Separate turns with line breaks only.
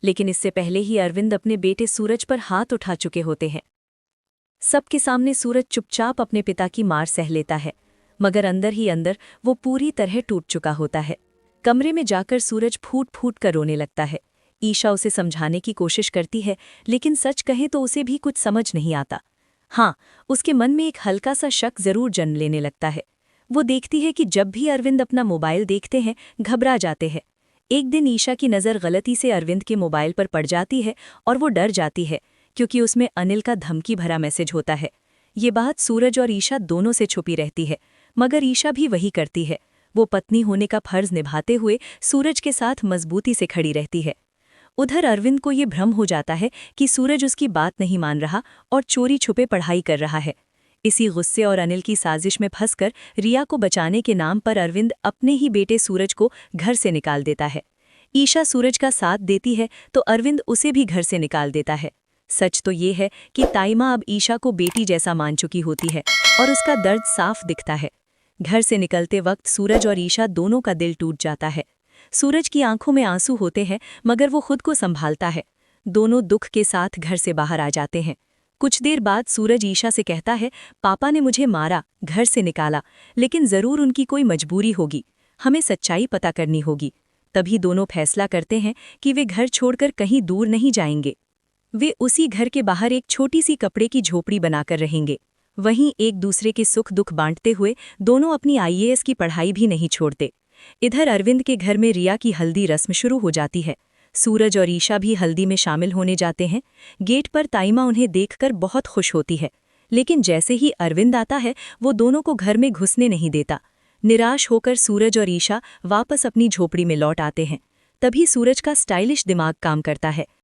लेकिन इससे पहले ही अरविंद अपने बेटे सूरज पर हाथ उठा चुके होते हैं। सबके सामने सूरज चुपचाप अपने पिता की मार सह लेता है, मगर अंदर ही अंदर वो पूरी तरह टूट चुका होता है। कमरे में जाकर सूरज फूट फूट कर रोने लगता है। ईशा उसे समझाने की कोशिश करती है, लेकिन सच कहें तो उसे भी कुछ समझ नहीं आता। हाँ, उसके मन में एक हल्का सा शक जरूर जन्म लेने लगता है। वो देखती है कि जब भी अरविंद अपना मोबाइल देखते हैं, घबरा जाते हैं। एक दिन ईशा की नज़र गलती से अरविंद के मोबाइल पर पड़ जाती है और वो डर जाती है, क्योंकि उसमें अनिल का धमकी भरा मैसेज होता है। ये बात सूरज और ईशा दोनों से छुपी रहती है, मगर ईशा भी वही करती है। वो पत्नी होने का फर्ज निभाते हुए सूरज के साथ मजबूती से खड़ी रहती है। उधर अरविंद को ये भ्रम हो जाता है कि सूरज उसकी बात नहीं मान रहा और चोरी छुपे पढ़ाई कर रहा है। इसी गुस्से और अनिल की साजिश में फंसकर रिया को बचाने के नाम पर अरविंद अपने ही बेटे सूरज को घर से निकाल देता है। ईशा सूरज का साथ देती है तो अरविंद उसे भी घर से निकाल देता है। सच तो ये है कि ताइमा अब ईशा को बेटी जैसा मान चुकी होती है और उसका दर्द साफ दिखता है। घर से निकलते वक्त सूरज और ईशा दोनों का दिल टूट जाता है। सूरज की आंखों में आंसू होते हैं, मगर वो खुद को संभालता है। दोनों दुख के साथ घर से बाहर आ जाते हैं। कुछ देर बाद सूरज ईशा से कहता है, पापा ने मुझे मारा, घर से निकाला, लेकिन जरूर उनकी कोई मजबूरी होगी। हमें सच्चाई पता करनी होगी। तभी दोनों फैसला करते हैं कि वे घर छोड़कर कहीं दूर नहीं जाएंगे। वे उसी घर के बाहर एक छोटी सी कपड़े की झोपड़ी बनाकर रहेंगे। वहीं एक दूसरे के सुख दुख बांटते हुए दोनों अपनी आईएएस की पढ़ाई भी नहीं छोड़ते। इधर अरविंद के घर में रिया की हल्दी रस्म शुरू हो जाती है। सूरज और ईशा भी हल्दी में शामिल होने जाते हैं। गेट पर ताइमा उन्हें देखकर बहुत खुश होती है, लेकिन जैसे ही अरविंद आता है वो दोनों को घर में घुसने नहीं देता। निराश होकर सूरज और ईशा वापस अपनी झोपड़ी में लौट आते हैं। तभी सूरज का स्टाइलिश दिमाग काम करता है।